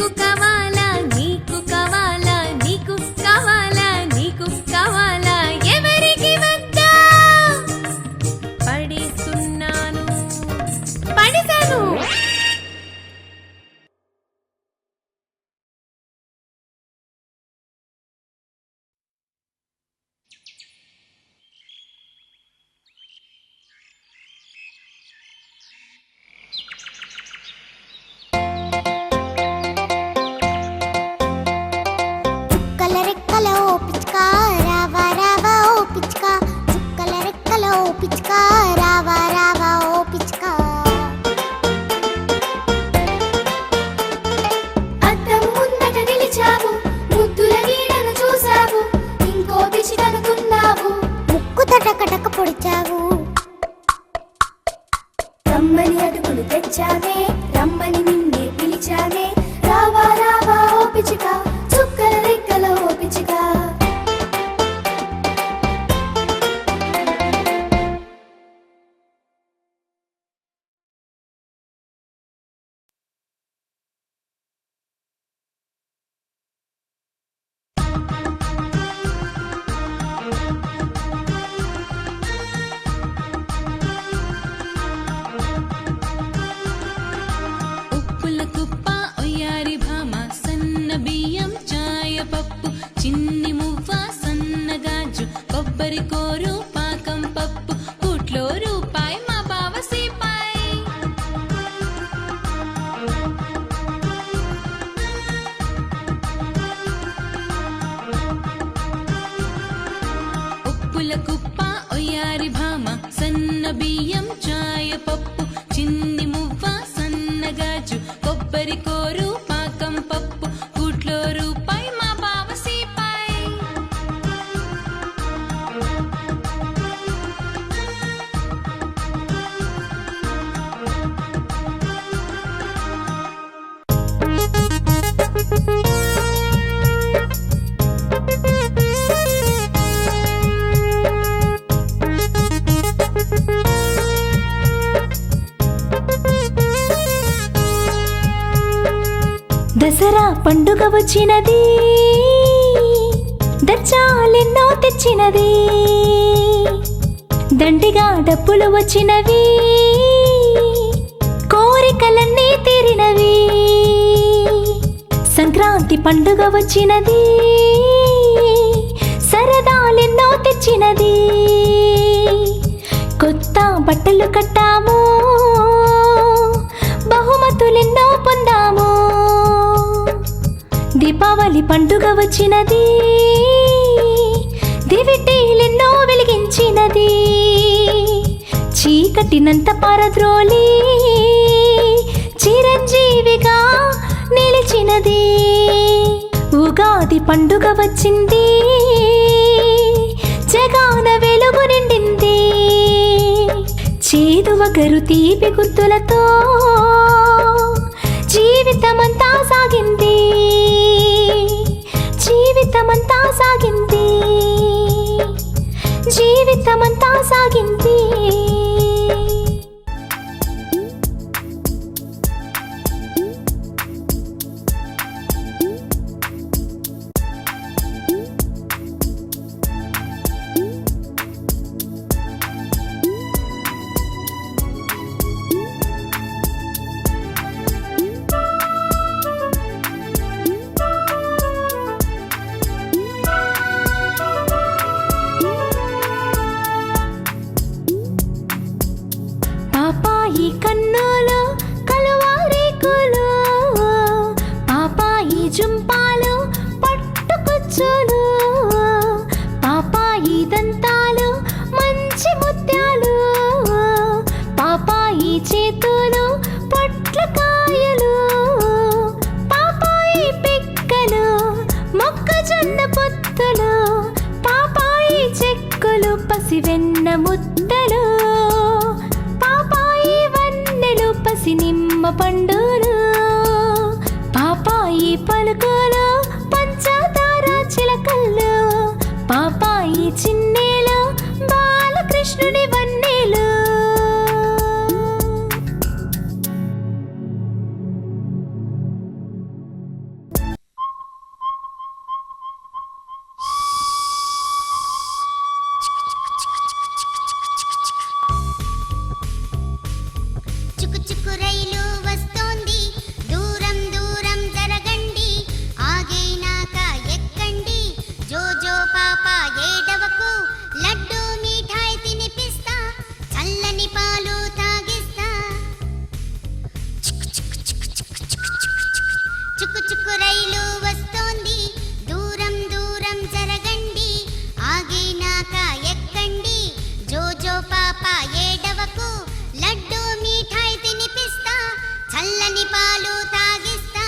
నీకు కావాలా నీకు కావాలా నీకు కావాలా నీకు కావాలా ఎవరికి వద్దా పడేస్తున్నాను పడేశాను రమ్మని అడుగులు తెచ్చావే రమ్మని నిన్నే పిలిచావే రావా రావా ఓ పిచ్చుక చుక్కల రెక్కల ఓ పిచ్చుక కోరు పాకం పప్పు కూట్లో రూపాయి మా బావ సీపాయి ఉప్పుల కుప్ప ఒయ్యారి భామ సన్న బియ్యం చాయ పప్పు చిన్ని మువ్వ సన్నగాజు కొబ్బరి కోరు పాకం పప్పు కూట్లో రూపాయి మా బావ సీపాయి దసరా పండుగ వచ్చినది దర్జాలెన్నో తెచ్చినది దండిగా డబ్బులు వచ్చినవి కోరికలన్నీ తీరినవి సంక్రాంతి పండుగ వచ్చినది సరదాలెన్నో తెచ్చినది కొత్త బట్టలు కట్టాము బహుమతులెన్నో పొందాము దీపావళి పండుగ వచ్చినది దివిటీలెన్నో వెలిగించినది చీకటినంత పారద్రోలి చిరంజీవిగా నిలిచినది ఉగాది పండుగ వచ్చింది జగాన వెలుగు నిండింది చేదు వగరు తీపి గుర్తులతో జీవితమంతా సాగింది జీవితమంతా సాగింది జీవితమంతా సాగింది పాపాయి కన్నులు కలువారేకులు పాపాయి జుంపాలు పట్టుకొచ్చులు పాపాయి దంతాలు మంచి ముత్యాలు పాపాయి చేతులు పొట్లకాయలు పాపాయి పిక్కలు మొక్కజొన్న పొత్తులు పాపాయి చెక్కులు పసివెన్న ముద్దలు నిమ్మ పండులు పాపాయి పలుకులు పంచదార చిలకలు పాపాయి చిన్నేలు బాలకృష్ణుని వన్నెలు పాలు తాగిస్తా,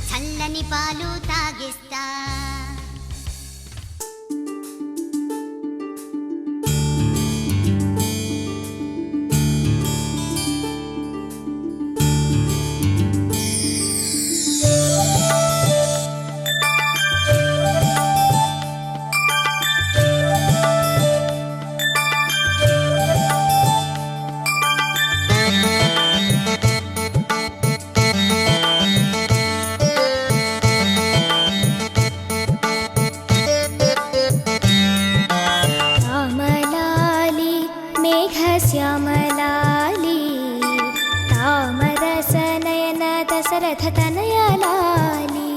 చల్లని పాలు తాగిస్తా. శ్యామలాలి తామరసనయన దశరథ తనయలాలి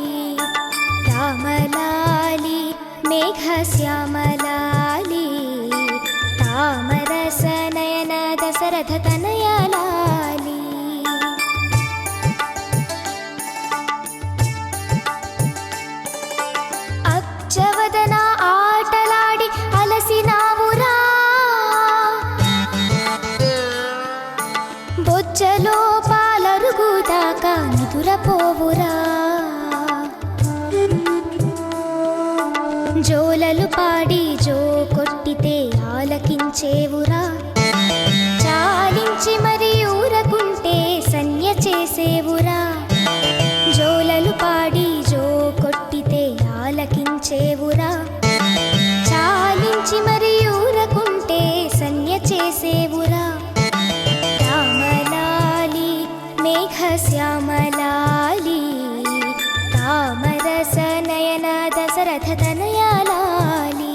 రామలాలి మేఘ శ్యామలాలి తామరసనయన దశరథ తనయలాలి. అచ్చవదన ఆటలాడి అలసినావురా, బొజ్జలో పాలరుగుదాకా నిదురపోవురా, జోలలు పాడి జో కొట్టితే ఆలకించేవురా, చాలించి మరి ఊరకుంటే సన్య చేసేవురా, జోలలు పాడి జో కొట్టితే ఆలకించేవురా, చాలించి మరి ఊరకుంటే సన్య చేసేవురా. రామలాలి మేఘ శ్యామలాలి తామరస నయన దశరథ తనయలాలి.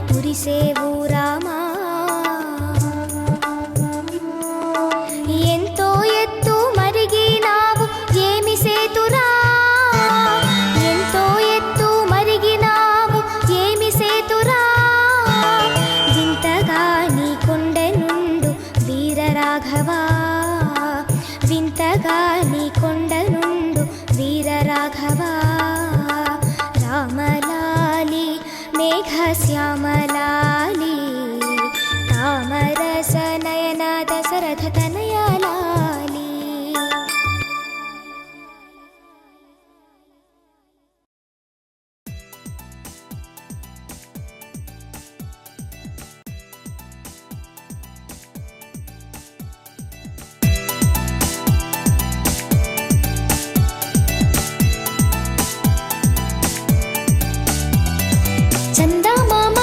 మురిసేవు రామా, ఎంతో ఎత్తు మరిగినావు ఏమి సేతురా, ఎంతో ఎత్తు మరిగినావు ఏమి సేతురా, వింతగా నీ కొండ నుండు వీర రాఘవా, వింతగా నీ కొండ నుండు వీర రాఘవా. రామలాలి మేఘ శ్యామలాలి తామరస నయన దశరథ తనయలాలి. చందమామ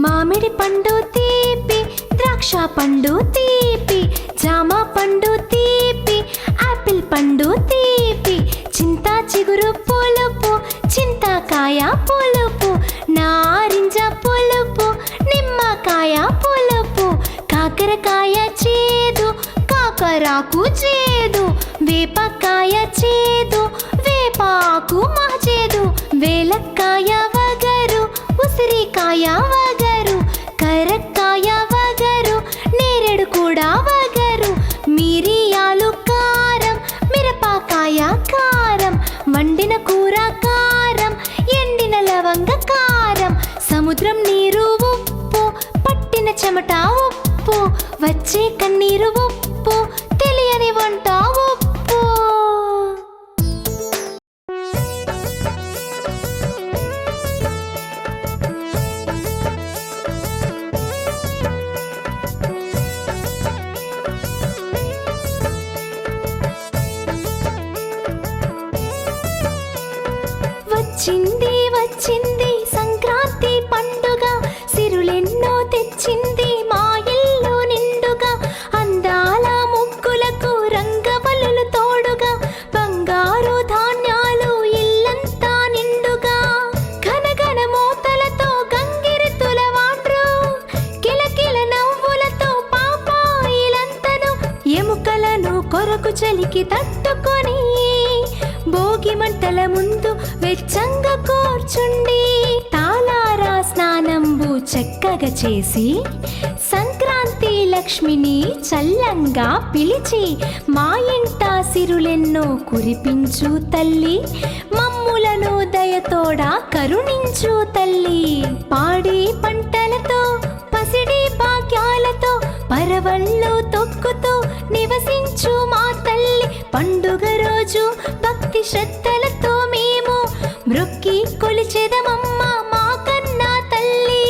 మామిడి పండు తీపి, ద్రాక్ష పండు తీపి, జామ పండు తీపి, ఆపిల్ పండు తీపి, చింత చిగురు పులుపు, చింతకాయ పులుపు, నారింజ పులుపు, నిమ్మకాయ పులుపు, కాకరకాయ చేదు, కాకరాకు చేదు, వేపకాయ చేదు, వేపాకు మహచేదు, వేలక్కాయ వగరు, ఉసిరికాయ వగరు, కరక్కాయ వగరు, నేరేడు కూడా వగరు, మిరియాలు కారం, మిరపకాయ కారం, వండిన కూర కారం, ఎండిన లవంగ కారం, సముద్రం నీరు ఉప్పు, పట్టిన చెమట ఉప్పు, వచ్చే కన్నీరు ఉప్పు, తెలియని వంట ఉప్పు. వచ్చింది వచ్చింది సంక్రాంతి పండుగ, సిరులెన్నో తెచ్చింది మా ఇల్లు నిండుగా, అందాల ముగ్గులకు రంగవల్లులు తోడుగా, బంగారు ధాన్యాలు ఇల్లంతా నిండుగా, ఘనఘన మోతలతో గంగిరెద్దుల వాడ్రు, కిలకిల నవ్వులతో పాపాయిలంతను, ఎముకలను కొరకు చలికి తట్టుకొని భోగి మంటల ముందు వెచ్చంగా కూర్చుండి, తాళారా స్నానంబు చక్కగా చేసి, సంక్రాంతి లక్ష్మిని చల్లంగా పిలిచి, మా ఇంట సిరులెన్నో కురిపించు తల్లి, మమ్ములను దయతోడా కరుణించు తల్లి. పాడి పంటలతో పసిడి భాగ్యాలతో పరవళ్ళు తొక్కుతూ నివసించు మా తల్లి, పండుగ రోజు భక్తి శ్రద్ధలతో మేము మ్రొక్కి కొలిచెదమమ్మ మా కన్నా తల్లి.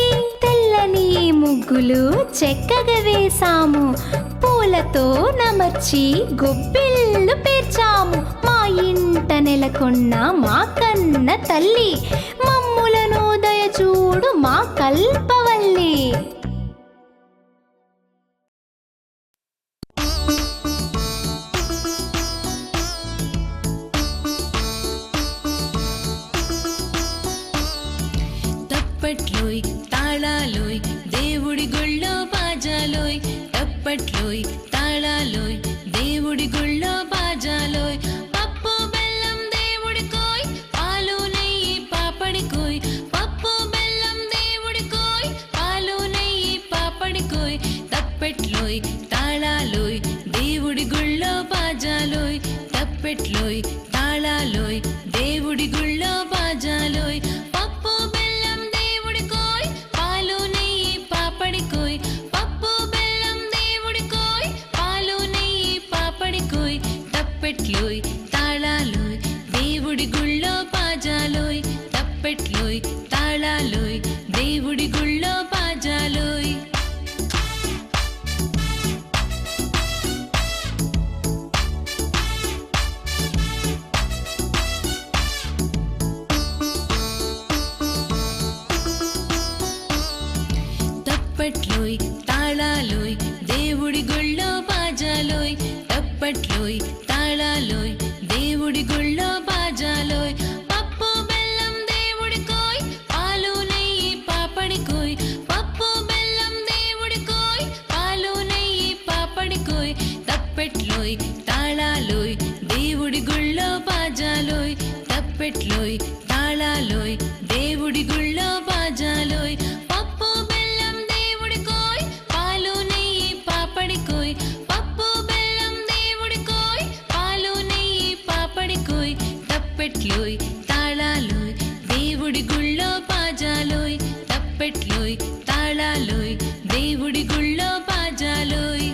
తెల్లని ముగ్గులు చక్కగా వేసాము, పూలతో నమర్చి గొబ్బిళ్ళు పేర్చాము, మా ఇంట నెలకొన్న మా కన్న తల్లి, మమ్ములను దయచూడు మా కల్పవల్లి. తప్పట్లోయ్ తాళాలోయ్ దేవుడి గుళ్ళో బాజాలోయ్, తప్పట్లోయ్ తాళాలోయ్ దేవుడి గుళ్ళో బాజాలోయ్, పప్పు బెల్లం దేవుడికోయ్, పాలు నెయ్యి పాపడికోయ్, పప్పు బెల్లం దేవుడికోయ్, పాలు నెయ్యి పాపడికోయ్, తప్పెట్లోయ్ తాళాలోయ్ దేవుడి గుళ్ళో బాజాలోయ్, తప్పెట్లోయ్ తాళాలోయ్ దేవుడి గుళ్ళో బాజాలోయ్, పప్పు బెల్లం దేవుడికోయ్, పాలు నెయ్యి పాపడికోయ్, పప్పు బెల్లం దేవుడికోయ్, పాలు నెయ్యి పాపడికోయ్, తప్పెట్లోయ్ తాళాలోయ్ దేవుడి గుళ్ళో బాజాలోయ్, తప్పెట్లోయ్ తాళాలోయ్ దేవుడి గుళ్ళో బాజాలోయ్. తప్పట్లోయ్ తాళాలోయ్ దేవుడి గుళ్ళో బాజాలోయ్, తప్పట్లోయ్ తాళాలోయ్ దేవుడి గుళ్ళో బాజాలోయ్, పప్పు బెల్లం దేవుడికోయ్, పాలు నెయ్యి పాపడికోయ్, పప్పు బెల్లం దేవుడికోయ్, పాలు నెయ్యి పాపడికోయ్, తప్పెట్లోయ్ తాళాలోయ్ దేవుడి గుళ్ళో బాజాలోయ్, తప్పెట్లోయ్ తాళాలోయ్ దేవుడి గుళ్ళో బాజాలోయ్, పప్పు బెల్లం దేవుడికోయ్, పాలు నెయ్యి పాపడికోయ్, పప్పు బెల్లం దేవుడికోయ్, పాలు నెయ్యి పాపడికోయ్, తప్పెట్లోయ్ తాళాలోయ్ దేవుడి గుళ్ళో బాజాలోయ్, తప్పెట్లోయ్ తాళాలోయ్ దేవుడి గుళ్ళో బాజాలోయ్.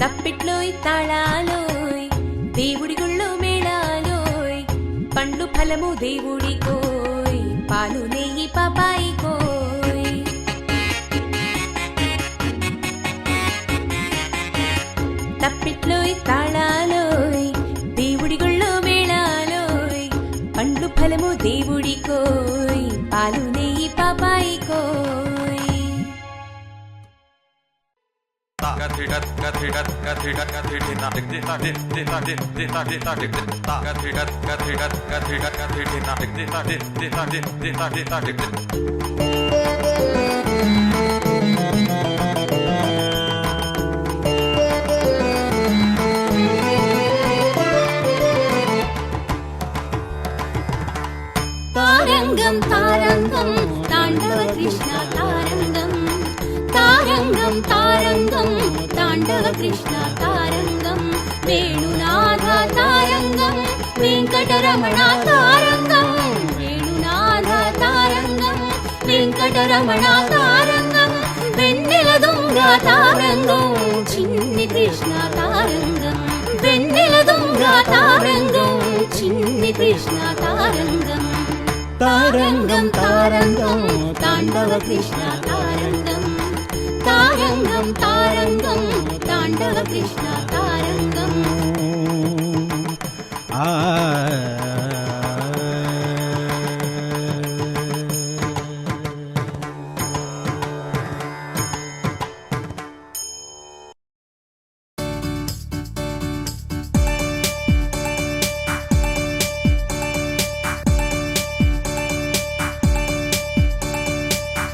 తప్పిట్లోయ్ తాళాలోయ్ దేవుడి గుళ్ళో మేళాలోయ్, పండ్లు ఫలము దేవుడికో పాలు నెయ్యి పాపాయి కోయ్. తప్పిట్లోయ్ తాళాలోయ్ దేవుడి గుళ్ళో వేళాలోయ్ పండ్లు ఫలము దేవుడి కోయ్ పాలు నెయ్యి పాపాయి కోయ్. తారంగం తారంగం తాండవ కృష్ణ తారంగం తారంగం తారంగం తాండవ కృష్ణ తారంగం వేణునాథ తారంగం వెంకటరమణ తారంగం వేణునాథ తారంగం వెంకటరమణ తారంగం వెన్నెల దొంగ తారంగం చిన్ని కృష్ణ తారంగం వెన్నెల దొంగ తారంగం చిన్ని కృష్ణ తారంగం తారంగం తారంగం తాండవ కృష్ణ తారంగం తారంగం తారంగం తాండవ కృష్ణ తారంగం.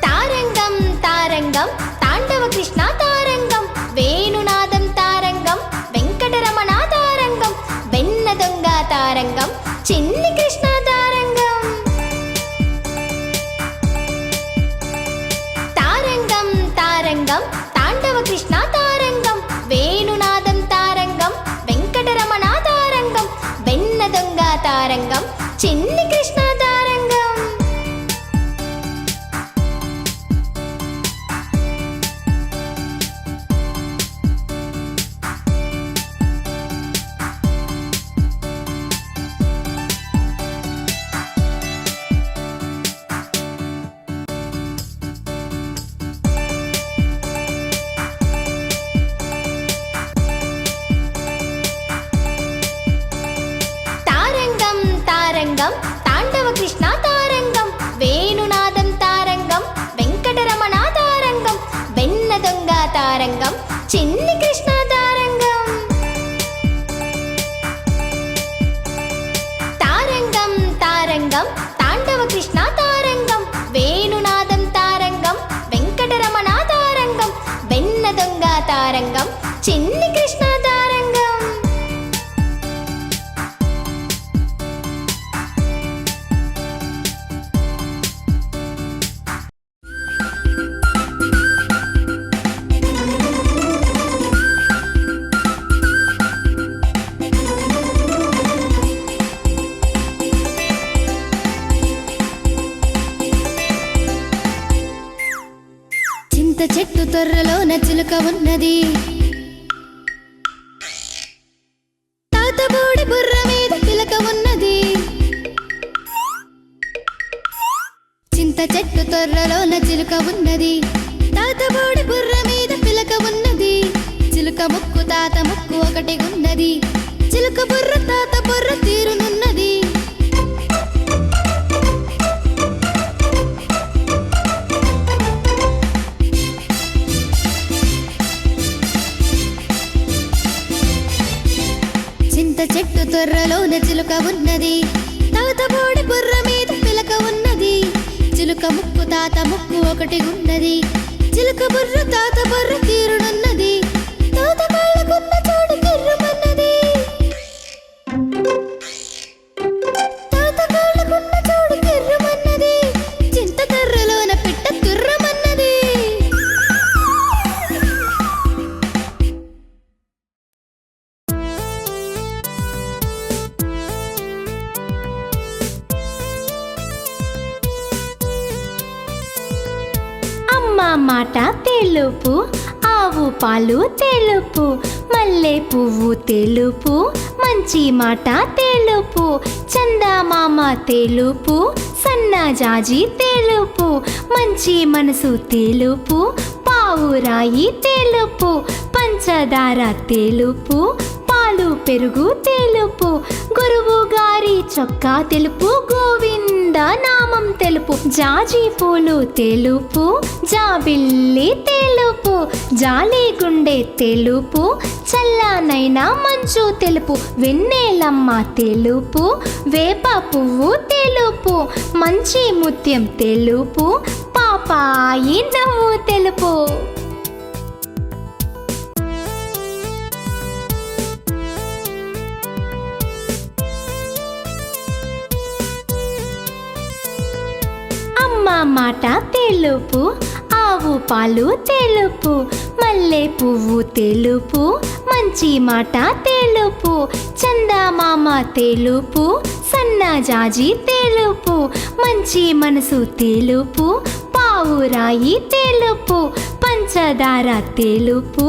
తారంగం తారంగం తాండవ కృష్ణ తారంగం వేణునాదం తారంగం వెంకటరమణ తారంగం వెన్న దొంగ తారంగం చిన్ని కృష్ణ తారంగం తారంగం తారంగం తాండవ కృష్ణ తారంగం వేణునాదం తారంగం వెంకటరమణ తారంగం వెన్న దొంగ తారంగం చిన్ని కృష్ణ తారంగం. తారంగం తారంగం తాండవ కృష్ణ తారంగం వేణునాదం తారంగం వెంకటరమణ తారంగం వెన్న దొంగ తారంగం చిన్ని కృష్ణ తారంగం. తారంగం తారంగం తాండవ కృష్ణ తారంగం వేణునాదం తారంగం వెంకటరమణ తారంగం వెన్న దొంగ తారంగం చిన్ని కృష్ణ తారంగం. చింత చెట్టు తొర్రలోన చిలుక ఉన్నది తాతబోడి బుర్ర మీద పిలక ఉన్నది చింత చెట్టు తొర్రలోన చిలుక ఉన్నది తాతబోడి బుర్ర మీద పిలక ఉన్నది చిలుక ముక్కు తాత ముక్కు ఒకటి ఉన్నది చిలుక బుర్ర తాత బుర్ర తీరునున్నది. చింత చెట్టు తొర్రలోన చిలుక ఉన్నది తాతబోడి బుర్ర మీద పిలక ఉన్నది చిలుక ముక్కు తాత ముక్కు ఒకటి ఉన్నది చిలుక బుర్ర తాత బుర్ర తీరునున్నది తాత కాళ్ళకున్న చోటు కిర్రుమన్నది తాత కాళ్ళకున్న చోటు కిర్రుమన్నది చింత తొర్రలోన పిట్ట తుర్రమన్నది. అమ్మ మాట తెలుపు ఆవు పాలు తెలుపు మల్లె పువ్వు తెలుపు మంచి మాట తెలుపు చందమామ తెలుపు సన్నజాజి తెలుపు, మంచి మనసు తెలుపు, పావురాయి తెలుపు, పంచదార తెలుపు, పాలు పెరుగు తెలుపు, గురువు గారి చొక్కా తెలుపు, గోవింద నామం తెలుపు, జాజి పూలు తెలుపు, జాబిల్లి తెలుపు, జాలి గుండె తెలుపు, చల్లనైనా మంచు తెలుపు, వెన్నెలమ్మ తెలుపు, వేప పువ్వు తెలుపు, మంచి ముత్యం తెలుపు, పాపాయి నవ్వు తెలుపు. అమ్మ మాట తెలుపు, ఆవు పాలు తెలుపు, మల్లె పువ్వు తెలుపు, మంచి మాట తెలుపు, చందమామ తెలుపు, సన్నజాజి తెలుపు, మంచి మనసు తెలుపు, పావురాయి తెలుపు, పంచదార తెలుపు,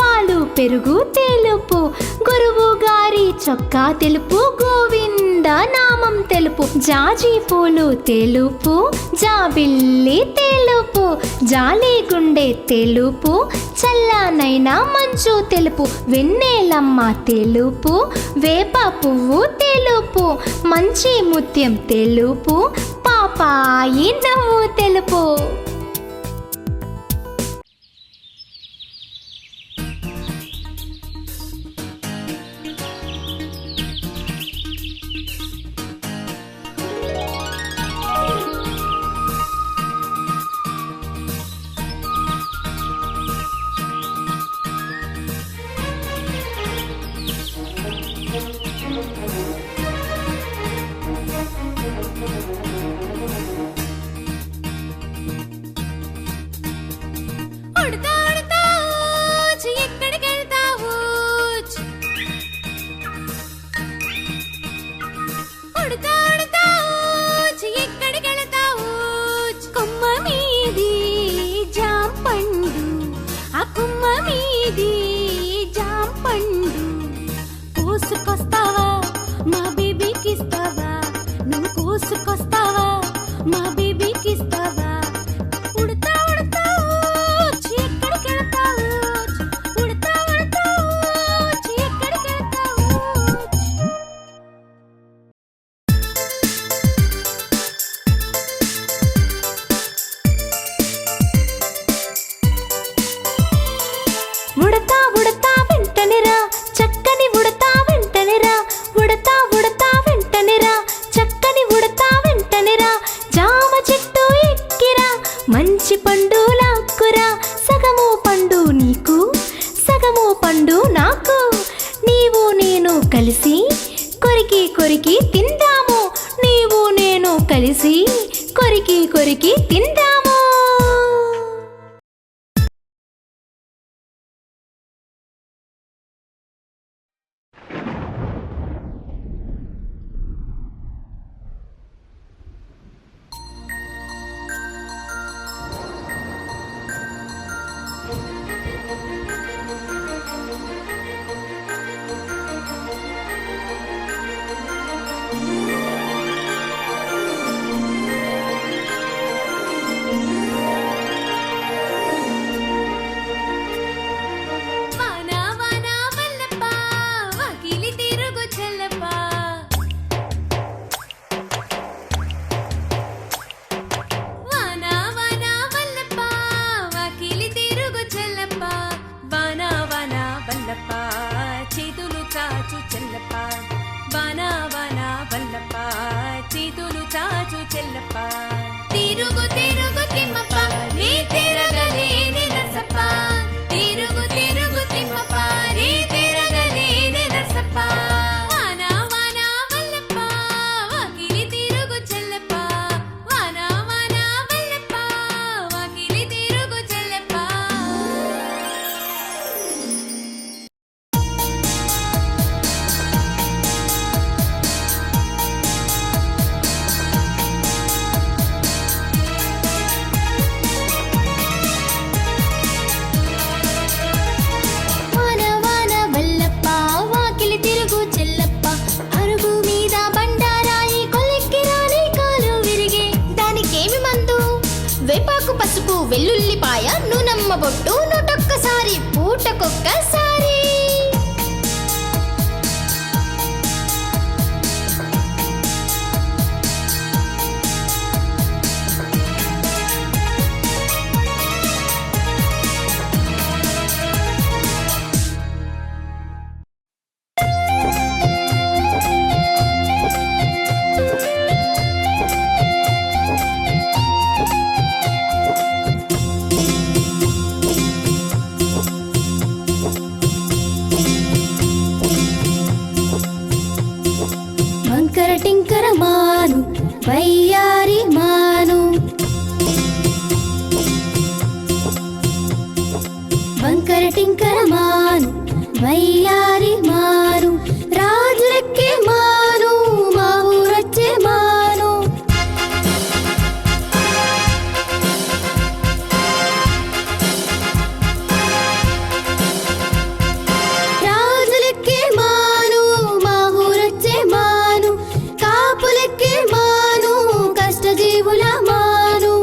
పాలు పెరుగు తెలుపు, గురువు గారి చొక్కా తెలుపు, గోవింద నామం తెలుపు, జాజి పూలు తెలుపు, జాబిల్లి తెలుపు, జాలి గుండె తెలుపు, చల్లనైనా మంచు తెలుపు, వెన్నెలమ్మ తెలుపు, వేప పువ్వు తెలుపు, మంచి ముత్యం తెలుపు, పాపాయి నవ్వు తెలుపు. ఉడతా ఉడతా ఊచ్, ఎక్కడికెళ్తావు? ఉడతా ఉడతా ఊచ్, ఎక్కడికెళ్తావు? కొమ్మ మీది జాం పండు, ఆ కొమ్మ మీది జాం పండు, కోసుకొస్తావా మా బేబీకిస్తావా? నువ్వు కోసుకొస్తావా మా బేబీకిస్తావా? ఉడతా ఉడతా ఊచ్, ఎక్కడికెళ్తావు? ఉడతా ఉడతా ఊచ్, ఎక్కడికెళ్తావు? ఉడతా ఉడతా వెంటనేరా, చక్కని ఉడతా వెంటనేరా, ఉడతా ఉడతా వెంటనేరా, చక్కని ఉడతా వెంటనేరా, జామ చెట్టు ఎక్కిరా, మంచి పండు లాక్కురా, సగము పండు నీకు, సగము పండు నాకు, నీవు నేను కలిసి కొరికి కొరికి తిందాము, నీవు నేను కలిసి కొరికి కొరికి తిందాము. పూటకొక్కసారి. వంకర టింకర మాను వయ్యారి మాను, వంకర టింకర మాను వయ్యారి మాను, రాజులెక్కే మాను మా ఊరొచ్చే మాను. రాజులెక్కే మాను మా ఊరొచ్చే మాను, కాపులెక్కే మాను కష్టజీవుల మాను.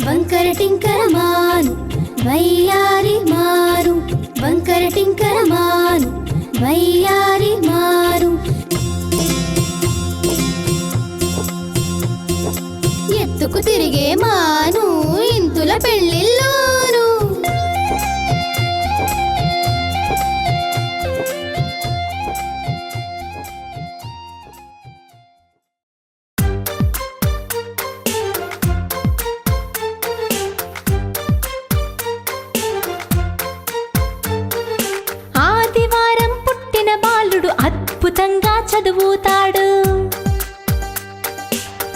వంకర టింకర మాను వయ్యారి మాను, వంకర టింకర మాను వయ్యారి మాను. ఎత్తుకు తిరిగే మాను ఇంతుల పెళ్ళిల్లోను. ఆదివారం పుట్టిన బాలుడు అద్భుతంగా చదువుతాడు.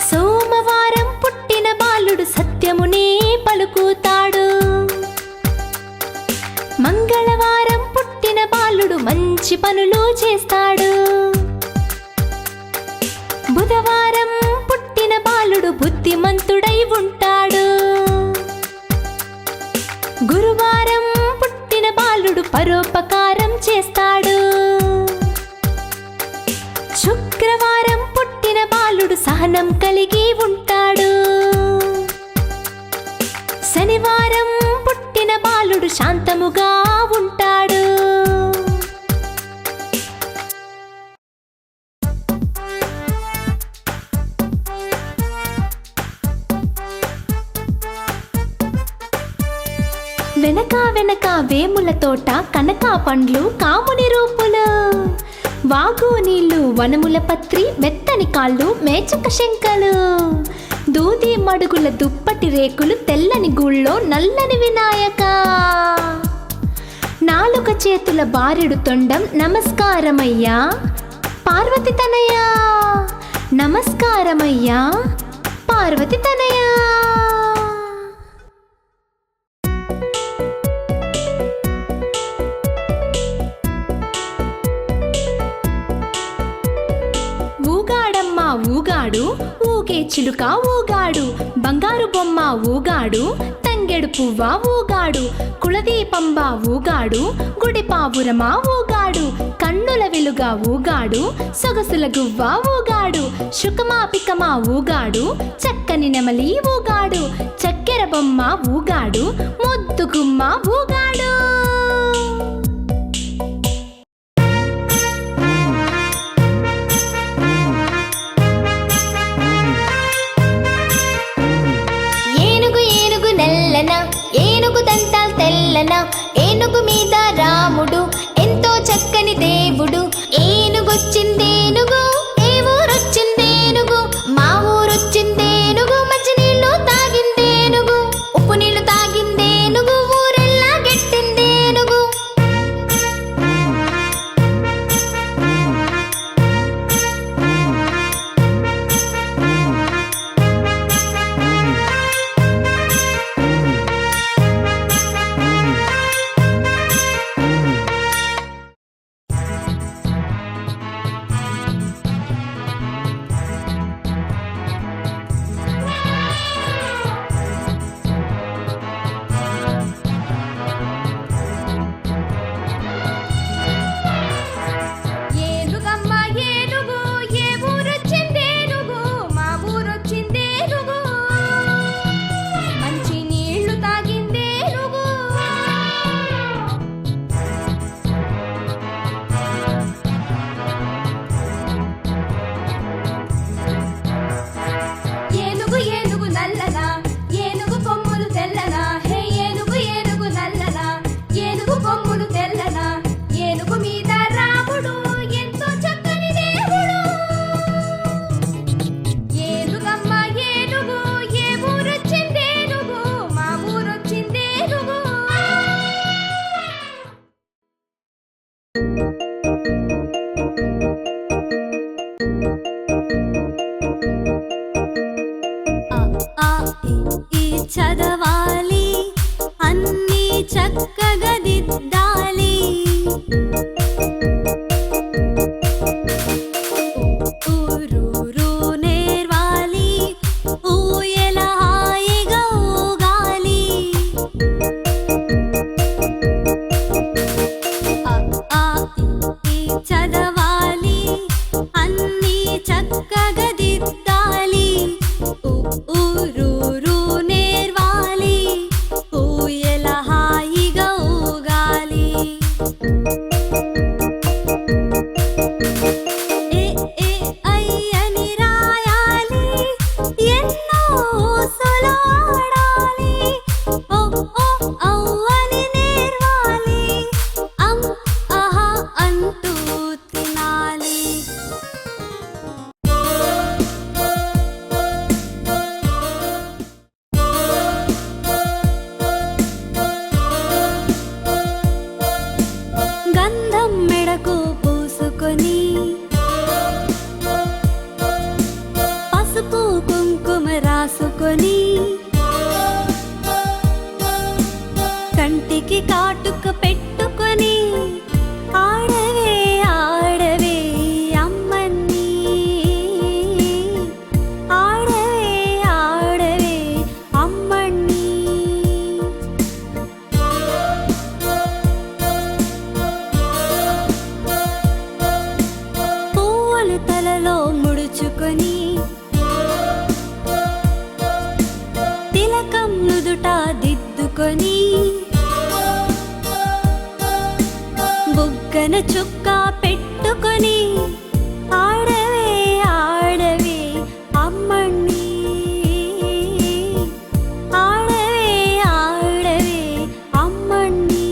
సోమవారం పుట్టిన బాలుడు సత్యమునే పలుకుతాడు. మంగళవారం పుట్టిన బాలుడు మంచి పనులు చేస్తాడు. బుధవారం పుట్టిన బాలుడు బుద్ధిమంతుడై ఉంటాడు. గురువారం పుట్టిన బాలుడు పరోపకారం చేస్తాడు. శుక్రవారం పుట్టిన బాలుడు సహనం కలిగి ఉంటాడు. శనివారం పుట్టిన బాలుడు శాంతముగా ఉంటాడు. వెనక వెనక వేముల తోట కనక పండ్లు కాముని రూపులు. వాగు నీళ్లు వనముల పత్రి మెత్తని కాళ్ళు మేచక శంకలు. దూది మడుగుల దుప్పటి రేకులు తెల్లని గూళ్ళో నల్లని వినాయక. నాలుక చేతుల బారెడు తొండం నమస్కారమయ్యా పార్వతి తనయా, నమస్కారమయ్యా పార్వతి తనయా. ఊగాడమ్మ ఊగాడు ఊగే చిలుక ఊగాడు, బంగారు బొమ్మ ఊగాడు తంగెడు పువ్వ ఊగాడు, కులదీపంబ ఊగాడు గుడి పావురమా ఊగాడు, కన్నుల వెలుగా ఊగాడు సొగసుల గువ్వ ఊగాడు, శుకమా పికమా ఊగాడు చక్కని నెమలి ఊగాడు, చక్కెర బొమ్మ ఊగాడు ముద్దు గుమ్మ ఊగాడు. ఏనుగు దంతాల్ తెల్లన, ఏనుగు మీద రాముడు ఎంతో చక్కని దేవుడు. ఏనుగొచ్చిందేనుగు ఏ ఊరొచ్చిందేనుగు, మా ఊరొచ్చిందేనుగు మంచి నీళ్ళు తాగిందేనుగు, ఉప్పు నీళ్ళు తాగిందేనుగు ఊరెల్లా గెట్టిందేనుగు. కంటికి కాటుక పెట్టుకొని ఆడవే ఆడవే అమ్మని, ఆడవే ఆడవే అమ్మని. పువ్వులు తలలో ముడుచుకొని తిలకం నుదుట దిద్దుకొని బుగ్గన చుక్క పెట్టుకొని ఆడవే ఆడవే అమ్మని, ఆడవే ఆడవే అమ్మని.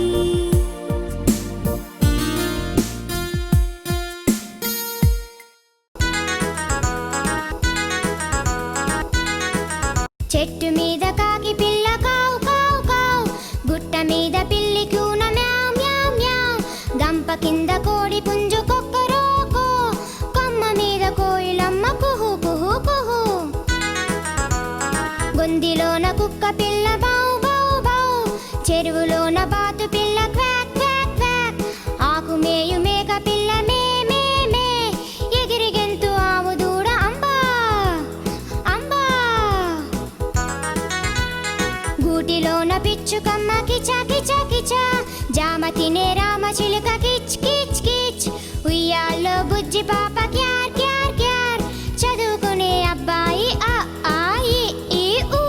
చెట్టు మీద కాకి పిల్ల కావు కావు కావు, గుట్ట మీద పిల్లి కూన మ్యావ్ మ్యావ్ మ్యావ్, గంప కింద కోడి పుంజు కొక్కరోకో, కొమ్మ మీద కోయిలమ్మ కుహు కుహు కుహు, గొందిలోన కుక్క పిల్ల బౌ బౌ బౌ, చెరువులోన బాతు పిల్ల క్వాక్ క్వాక్ క్వాక్, ఆకు మేయు మేక పిల్ల మే మే మే, ఎగిరి గెంతు ఆవు దూడ అంబా అంబా, గూటిలోన పిచ్చుకమ్మ కిచా కిచా కిచా, జామ తినే రామ చిలుక కిచ్ కిచ్ కిచ్, ఉయ్యాల్లో బుజ్జి పాప క్యార్ క్యార్ క్యార్, చదువుకునే అబ్బాయి ఆ ఆ ఈ ఈ ఊ.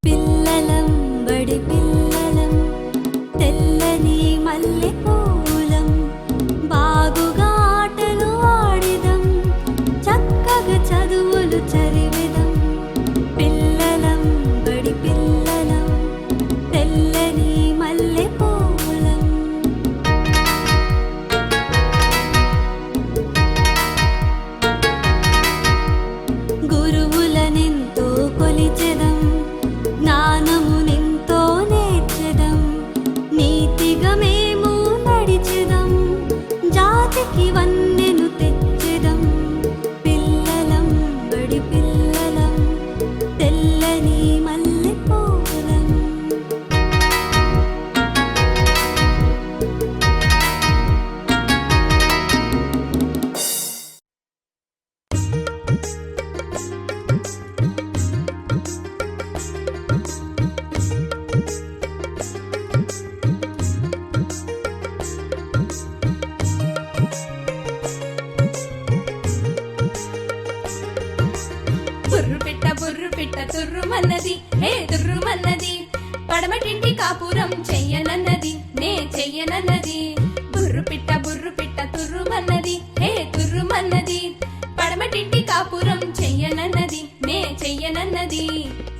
పిల్లలం బడి పిల్లలం తెల్లని మల్లె పూలం, బాగుగా ఆటలు ఆడిదం, చక్కగా చదువులు చదివిదం. పిల్లలం బడి పిల్లలం తెల్లని మల్లె పూలం. గురువులనెంతో కొలిచెదం, జ్ఞానమునెంతో నేర్చెదం, నీతిగా మేము నడిచెదం, జాతికి వన్నెను తెచ్చెదం. పిల్లలం బడి పిల్లలం తెల్లని మల్లె పూలం. బుర్రు పిట్ట తుర్రుమన్నది, హే తుర్రుమన్నది, పడమటింటి కాపురం చెయ్యనన్నది, నే చెయ్యనన్నది. బుర్రు పిట్ట తుర్రుమన్నది, హే తుర్రుమన్నది, పడమటింటి కాపురం చెయ్యనన్నది, నే చెయ్యనన్నది.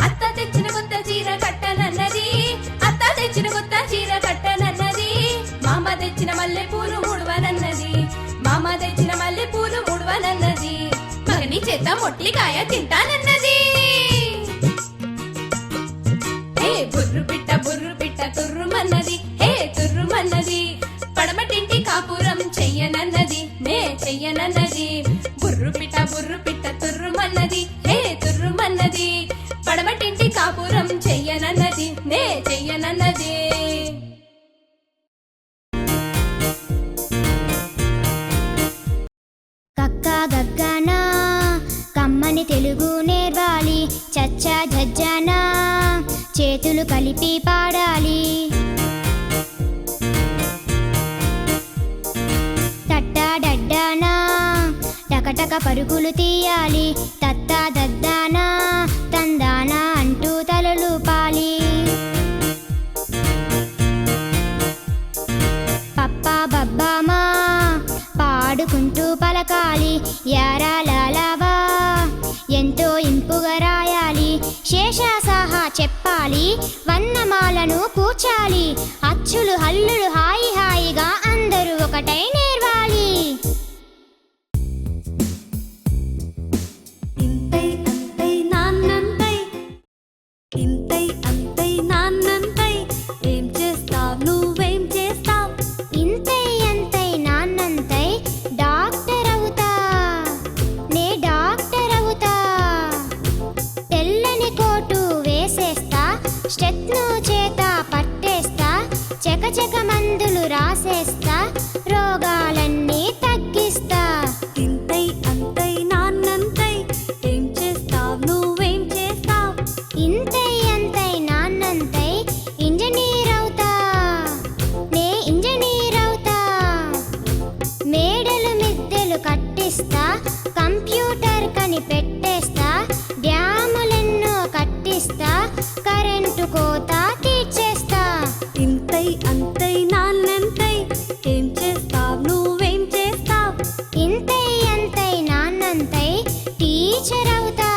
అత్త తెచ్చిన కొత్త చీర కట్టనన్నది, అత్త తెచ్చిన కొత్త చీర కట్టనన్నది, మామ తెచ్చిన మల్లె పూలు ముడవనన్నది, మామ తెచ్చిన మల్లె పూలు ముడవనన్నది, మగని చేత మొట్లికాయ తింటానన్నది. హే బుర్రు పిట్ట తుర్రుమన్నది, హే తుర్రుమన్నది, పడమటింటి కాపురం చెయ్యనన్నది, నే చెయ్యనన్నది. బుర్రు పిట్ట తుర్రుమన్నది, హే తుర్రుమన్నది, పడమటింటి కాపురం చెయ్యనన్నది, నే చెయ్యనన్నది. కక్క గగ్గనా కమ్మని తెలుగు నేర్వాలి, చచ్చా జజ్జనా చేతులు కలిపి పాడాలి, తట్టా డడ్డానా టకటక పరుగులు తీయాలి, తత్తా దద్దానా తందానా అంటూ తలలుపాలి, పప్పా బబ్బామా పాడుకుంటూ పలకాలి, యారాలాలావా ఎంతో ఇంపుగా రాయాలి, శేషాసాహా చెప్పాలి, వన్నమాలను కూర్చాలి, అచ్చులు హల్లులు హాయి హాయిగా అందరూ ఒకటై నేర్వాలి. ఇంతై అంతై నాన్నంతై, ఇంతై అంతై నాన్నంతై, ఏం చేస్తావ్ నువ్వేం చేస్తావ్? ఇంతై అంతై నాన్నంతై డాక్టర్ అవుతా, నే డాక్టర్ చిలక మందులు రాసేస్తా, రోగాలన్నీ తగ్గిస్తా. ఇంతై అంతై నాన్నంతై ఏం చేస్తావ్ నువ్వేం చేస్తావ్? ఇంతై అంతై నాన్నంతై ఇంజనీర్ అవుతా, నే ఇంజనీర్ అవుతా. మేడలు మిద్దెలు కట్టిస్తా, కంప్యూటర్ కనిపెట్టేస్తా. డ్యాములెన్నో కట్టిస్తా, కరెంటు కోత తీర్చేస్తా. ఇంతై అంతై నాన్నంతై ఏం చేస్తావ్ నువ్వేం చేస్తావ్? ఇంతై అంతై నాన్నంతై టీచర్ అవుతా,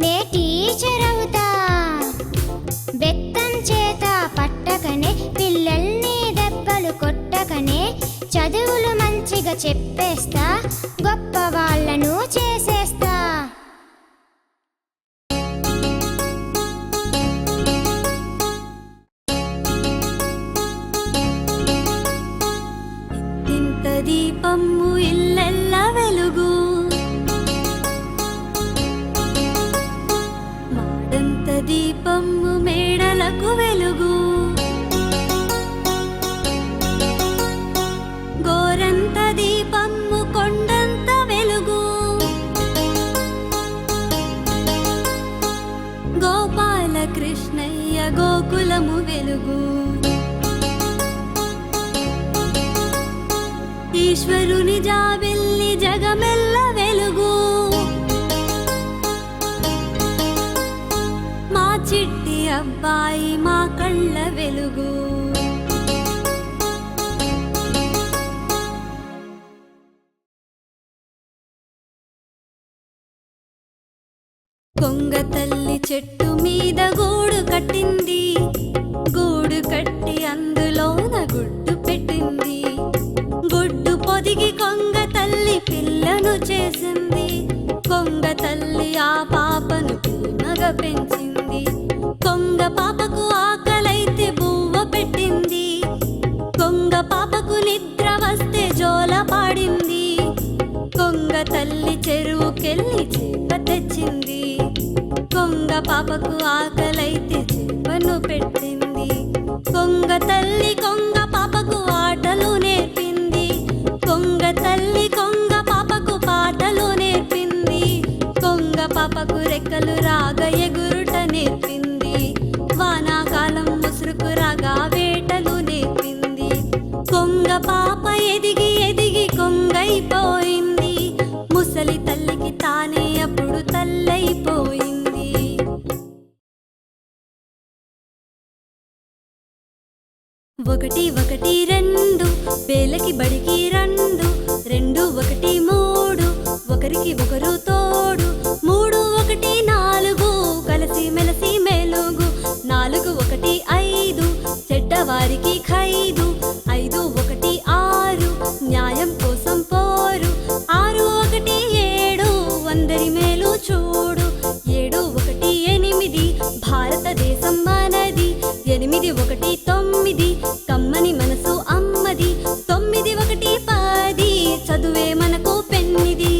నే టీచర్ అవుతా. బెత్తం చేత పట్టకనే, పిల్లల్ని దెబ్బలు కొట్టకనే, చదువులు మంచిగా చెప్పేస్తా, గొప్ప వాళ్ళను చేసేస్తా. ఇంత దీపము ఇల్లెల్ల వెలుగు, మాడంత దీపము మేడలకు వెలుగు. గోరంత దీపము కొండంత వెలుగు. గోపాలకృష్ణయ్య గోకులము వెలుగు. ఈశ్వరుని జాబిల్లి జగమెల్ల వెలుగు. మా చిట్టి అబ్బాయి మా కళ్ళ వెలుగు. కొంగ తల్లి చెట్టు మీద గూడు కట్టింది. గూడు కట్టి అందులోన గుడ్డు పెట్టింది. గుడ్డు పొదిగి కొంగ తల్లి పిల్లను చేసింది. కొంగ తల్లి ఆ పాపను ప్రేమగా పెంచింది. కొంగ పాపకు ఆకలైతే బువ్వ పెట్టింది. కొంగ పాపకు నిద్ర వస్తే జోల పాడింది. కొంగ తల్లి చెరువుకెళ్ళి చేప తెచ్చింది. కొంగ పాపకు ఆకలైతే చేపను పెట్టింది. కొంగ తల్లి కొంగ పాపకు ఆటలు నేర్పింది. కొంగ తల్లి కొంగ పాపకు పాటలు నేర్పింది. కొంగ పాపకు రెక్కలు రాగా ఎగురుట నేర్పింది. వానాకాలం ముసురుకు రాగా వేటలు నేర్పింది. కొంగ పాప ఎదిగి ఎదిగి కొంగైపోయింది. ముసలి తల్లికి తానే అప్పుడు తల్లైపోయింది. ఒకటి ఒకటి రెండు వేలకి బడికి రెండు. రెండు ఒకటి మూడు ఒకరికి ఒకరు తోడు. మూడు ఒకటి నాలుగు కలిసి మెలసి మెలుగు. నాలుగు ఒకటి ఐదు చెడ్డవారికి ఖైదు. ఐదు ఒకటి ఆరు న్యాయం కోసం పోరు. ఆరు ఒకటి ఏడు అందరి మేలు చూడు. ఏడు ఒకటి ఎనిమిది భారతదేశం మనది. ఎనిమిది ఒకటి తొమ్మిది కమ్మని మనసు అమ్మది. తొమ్మిది ఒకటి 10 చదువే మనకు పెన్నిది.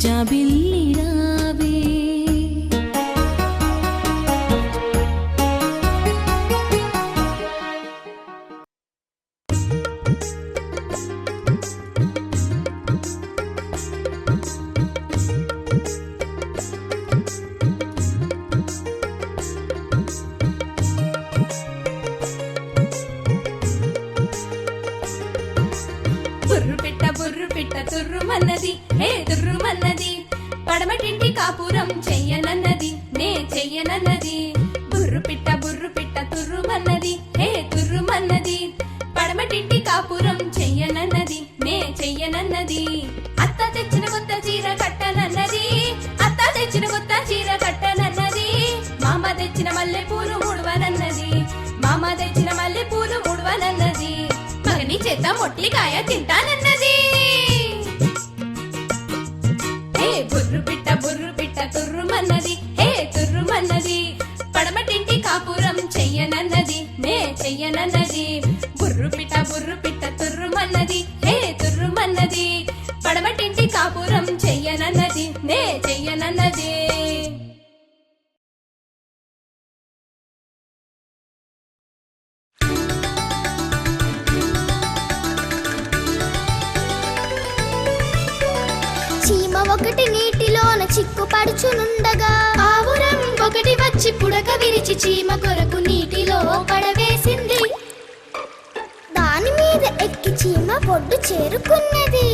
జాబిల్లి రావే. బుర్రు పిట్ట తుర్రుమన్నది, హే తుర్రుమన్నది. పడమటింటి కాపురం చెయ్యనన్నది, నే చెయ్యనన్నది. బుర్రు పిట్ట తుర్రుమన్నది, హే తుర్రుమన్నది. పడమటింటి కాపురం చెయ్యనన్నది, నే చెయ్యనన్నది. అత్త తెచ్చిన కొత్త చీర కట్టనన్నది, అత్త తెచ్చిన కొత్త చీర కట్టనన్నది. మామ తెచ్చిన మల్లె పూలు ముడవనన్నది, మామ తెచ్చిన మల్లె పూలు ముడవనన్నది. మగని చేత మొట్లికాయ తింటానన్నది. హే బుర్రు పిట్ట తుర్రుమన్నది, హే తుర్రుమన్నది. పడమటింటి కాపురం చెయ్యనన్నది, నే చెయ్యనన్నది. బుర్రు పిట్ట తుర్రుమన్నది, హే తుర్రుమన్నది. పడమటింటి కాపురం చెయ్యనన్నది, నే చెయ్యనన్నది. చీమ ఒకటి నీటిలోన చిక్కుపడుచునుండగా, పావురం ఒకటి వచ్చి పుడక విరిచి చీమ కొరకు నీటిలో పడవేసింది. దాని మీద ఎక్కి చీమ పొడ్డు చేరుకున్నది.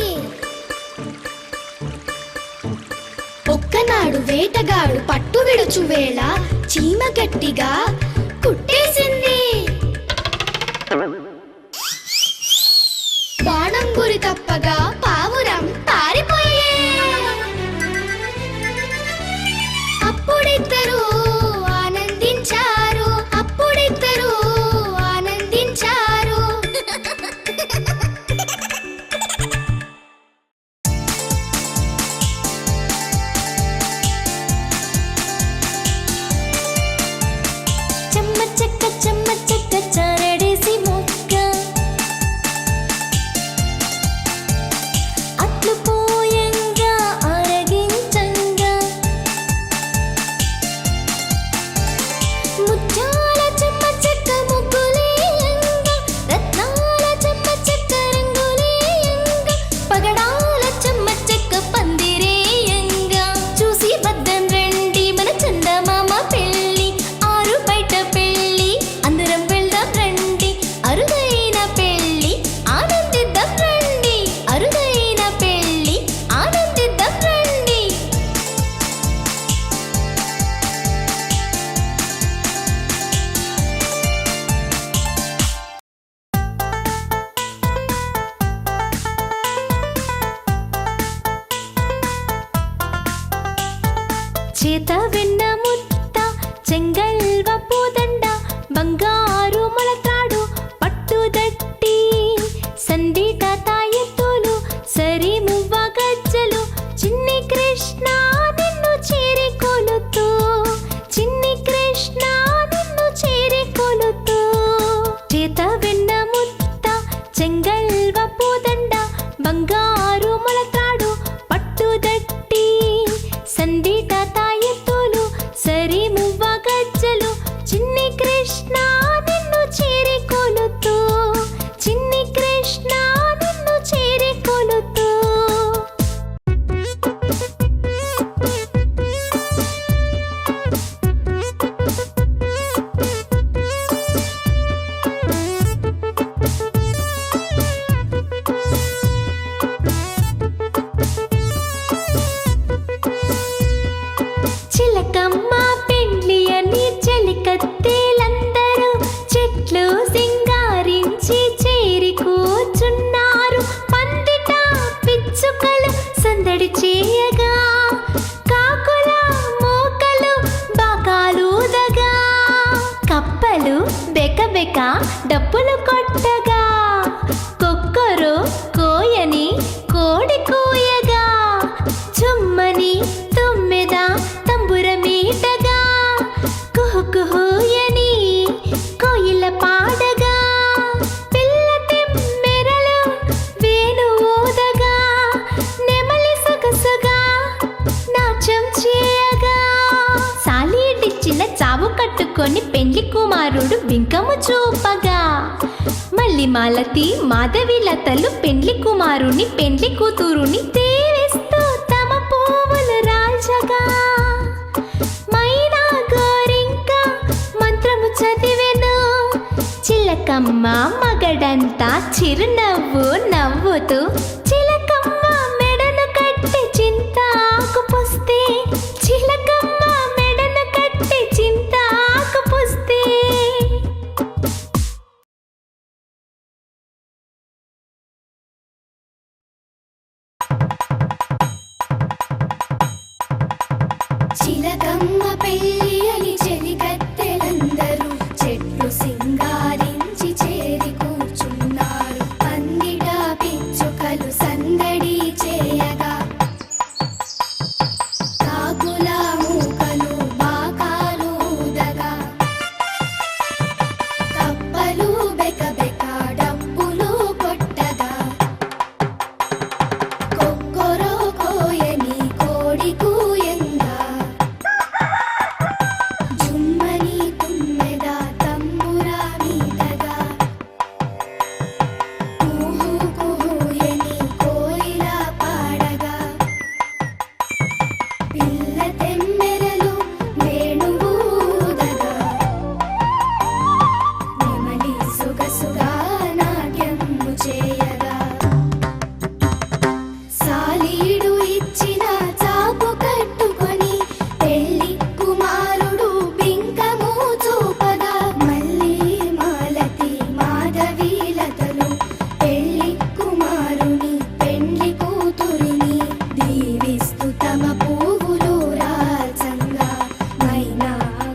ఒక్కనాడు వేటగాడు పట్టు విడుచు వేళ చీమ గట్టిగా కుట్టేసింది. బాణం గురి తప్పగా పావురం పారిపోయే. అప్పుడిద్దరూ ఆనందించారు, అప్పుడిద్దరూ ఆనందించారు. చెమ్మ చెక్క చారడేసి మొక్క, అట్లు పోయంగా ఆరగించంగా. ముత్యాల చెమ్మ చెక్క ముగ్గులేయంగా, రత్నాల చెమ్మ చెక్క రంగులేయంగా, పగడాల చెమ్మ చెక్క పందిరేయంగా. చూసి వద్దం రండి మన చందమామ పెళ్ళి, ఆరు బయట పెళ్ళి అందరం వెళ్దాం రండి. అరుదైన పెళ్ళి ఆనందిద్దాం రండి, అరుదైన పెళ్ళి ఆనందిద్దాం రండి. చేత వెన్న ముత్త, చెంగల్వ పూదండ, బంగారు మొలతాడు పట్టుదట్టి, సందీట తాయెత్తులు సరి మువ్వ గజ్జలు. చిన్ని కృష్ణ నిన్ను చేరి కొలుతూ, చిన్ని కృష్ణ నిన్ను చేరి కొలుతూ. చేత వెన్న ముత్త, చెంగల్వ పూదండ, బంగారు మొలతాడు పట్టుదట్టి, సందీట తాయెత్తులు సరి మువ్వ గజ్జలు. చిన్ని కృష్ణ నిన్ను చేరి కొలుతూ, చిన్ని కృష్ణ నిన్ను చేరి కొలుతూ. చిలకమ్మ పెండ్లి అని చెలికత్తేలందరూ చెట్లు సింగారించి చేరి కూర్చున్నారు. పందిట పిచ్చుకలు సందడి చేయగా, కాకుల మోకలు బాకాలుదగా, కప్పలు బెకబెక డప్పులు కొట్టగా, కొక్కరు కోయని కోడి కూయగా, చుమ్మని తుమ్మెద తంబురమీటగా, కుహు కుహుయని కోయిల పాడగా, పిల్ల తెమ్మెరలు వేణు ఊదగా, నెమలి సొగసుగా పట్టుకొని పెండ్లి కుమారుడు బింకము చూపగా మళ్ళీ మాలతి మాధవి లతలు పెండ్లి కుమారుని పెండ్లి కూతురుని దేవిస్తూ తమ పువ్వులు రాల్చగా మైనా గోరింక మంత్రము చదివెను. చిలకమ్మ మగడంతా చిరునవ్వు నవ్వుతూ చిలకమ్మ మెడను కట్టి చింతాకు పుస్తే చిలకమ్మ మెడను కట్టి చింతాకు పుస్తే చిలకమ్మ పెళ్ళి అని చెలికత్తెలందరూ చెట్లు సింగారించి చేరి కూర్చున్నారు. పందిట పిచ్చుకలు సందడి చేయగా కాకుల మూకలు బాకాలు ఊదగా కప్పలు బెకబెక డప్పులు కొట్టగా కొక్కొరో కోయని కోడి కూయంగా జుమ్మని తుమ్మెద తంబురా మీటగా కుహు కుహుయని కోయిల పాడగా పిల్ల తెమ్మెరలు వేణువూదగా నెమలి సొగసుగా నాట్యము చేయగా సాలీడు ఇచ్చిన చాపు కట్టుకొని పెళ్లి కుమారుడు బింకము చూపగా మళ్ళీ మాలతి మాధవి లతలు పెళ్లి కుమారుని పెళ్లి కూతురిని దీవిస్తూ తమ పువ్వులు రాల్చంగా మైనా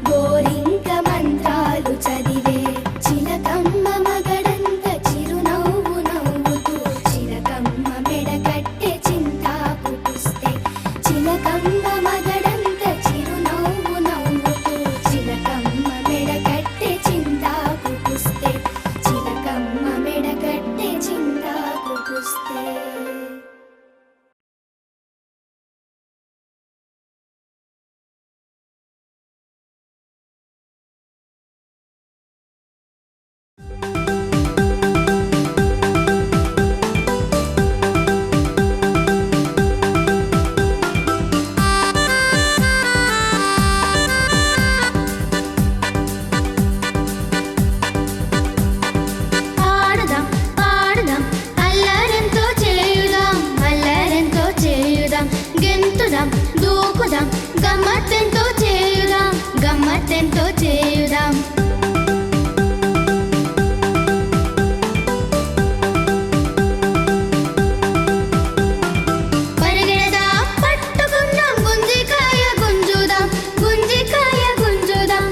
గోరింక మంత్రాలు చదివే. చిలకమ్మ మగడంత చిరునవ్వు నవ్వుతూ చిలకమ్మ మెడ కట్టె చింతాకు పుస్తే చిలకమ్మ మగడంత చిరునవ్వు నవ్వుతూ చిలకమ్మ మెడ కట్టె చింతాకు పుస్తే చిలకమ్మ మెడ కట్టె చింతాకు పుస్తే. పాడదాం పాడదాం అల్లరెంతో చేయుదాం అల్లరెంతో చేయుదాం గెంతుదాం దూకుదాం గమ్మత్తెంతో చేయుదాం గమ్మత్తెంతో చేయుదాం. పరిగెడదాం పట్టుకుందాం గుంజికాయ గుంజుదాం గుంజికాయ గుంజుదాం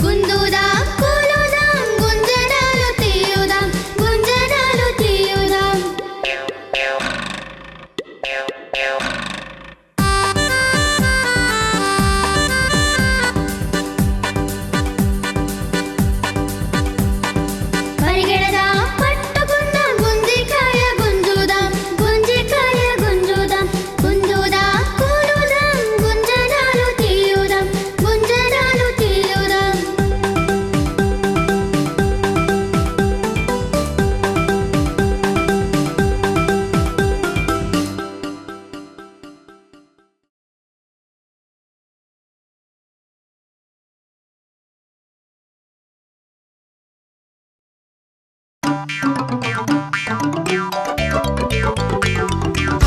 గుందుదాం కూలుదాం గుంజనాలు తీయుదాం గుంజనాలు తీయుదాం. పరిగెడదాం పట్టుకుందాం గుంజికాయ గుంజుదాం గుంజికాయ గుంజుదాం గుందుదాం కూలుదాం గుంజనాలు తీయుదాం గుంజనాలు తీయుదాం.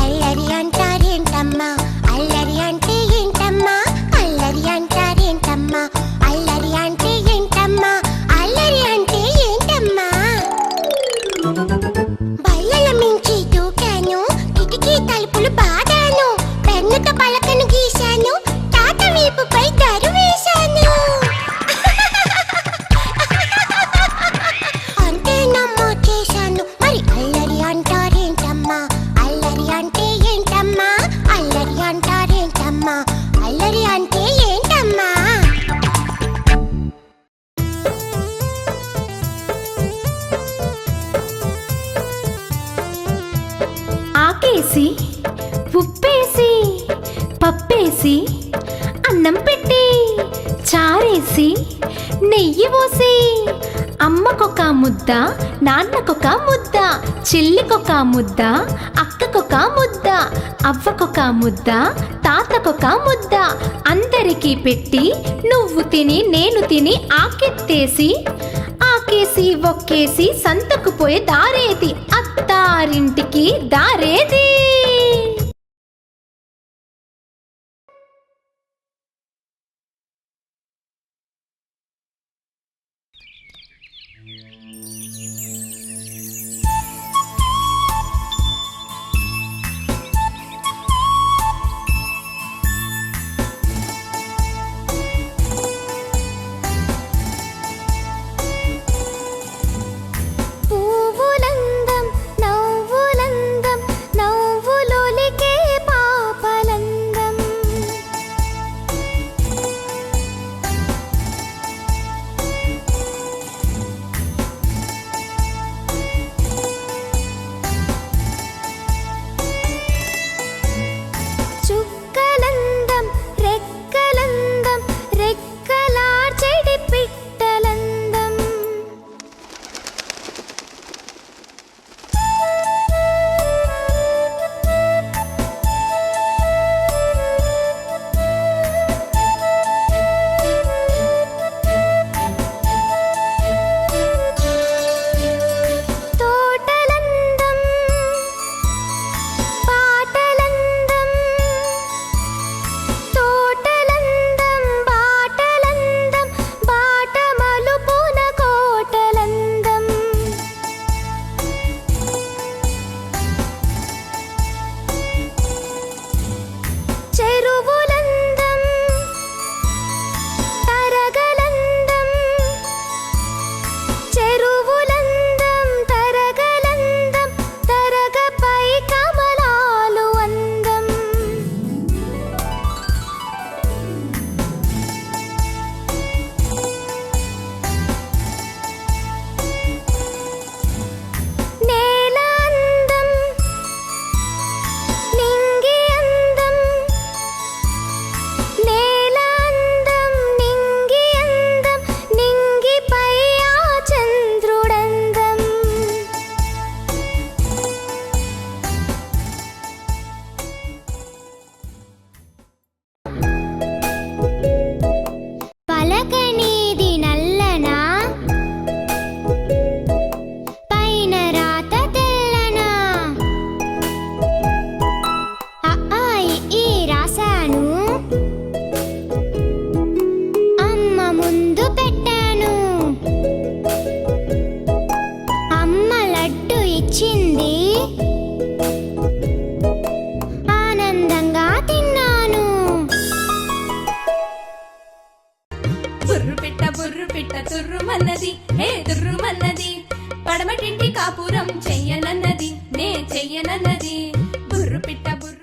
అల్లరి అంటారేంటమ్మా అల్లరి అంటే ఏంటమ్మా అల్లరి అంటారేంటమ్మా అల్లరి అంటే ఏంటమ్మా అల్లరి అంటే ఏంటమ్మా. బల్లల మించి దూకాను కిటికీ తలుపులు బాదాను పెన్నుతో పలకను గీశాను తాత వీపుపై దరు వేశాను. అంతేనమ్మా చేశాను మరి అల్లరి అంటారేంటమ్మా అల్లరి అంటే ఏంటమ్మా అల్లరి అంటారేంటమ్మా అల్లరి అంటే ఏంటమ్మా. ఆకేసి ఉప్పేసి పప్పేసి నెయ్యి పోసి అమ్మకొక ముద్ద, నాన్నకొక ముద్ద, చెల్లికొక ముద్ద, అక్కకొక ముద్ద, అవ్వకొక ముద్ద, తాతకొక ముద్ద అందరికీ పెట్టి నువ్వు తిని నేను తిని ఆకెత్తేసి ఆకేసి ఒక్కేసి సంతకు పోయే దారేది, అత్తారింటికి దారేది. పువ్వులందం నవ్వులందం నవ్వులోలికే పాపలందం చుక్కలందం రెక్కలందం రెక్కలార్చెడి పిట్టలందం తోటలందం పాటలందం తోటలందం బాటలందం బాట మలుపున కోటలందం చెరువులందం తరగలందం చెరువులందం తరగలందం తరగపై కమలాలు అందం నేల అందం నింగి అందం నేల అందం నింగి అందం నింగిపై ఆ చంద్రుడందం పలకనీది నల్లనా పైన రాత తెల్లనా అ ఆ ఇ ఈ రాసాను అమ్మ ముందు పెట్టాను అమ్మ లడ్డు ఇచ్చింది ఆనందంగా తిన్నాను బుర్రు పిట్ట తుర్రుమన్నది, హే తుర్రుమన్నది, పడమటింటి కాపురం చెయ్యనన్నది.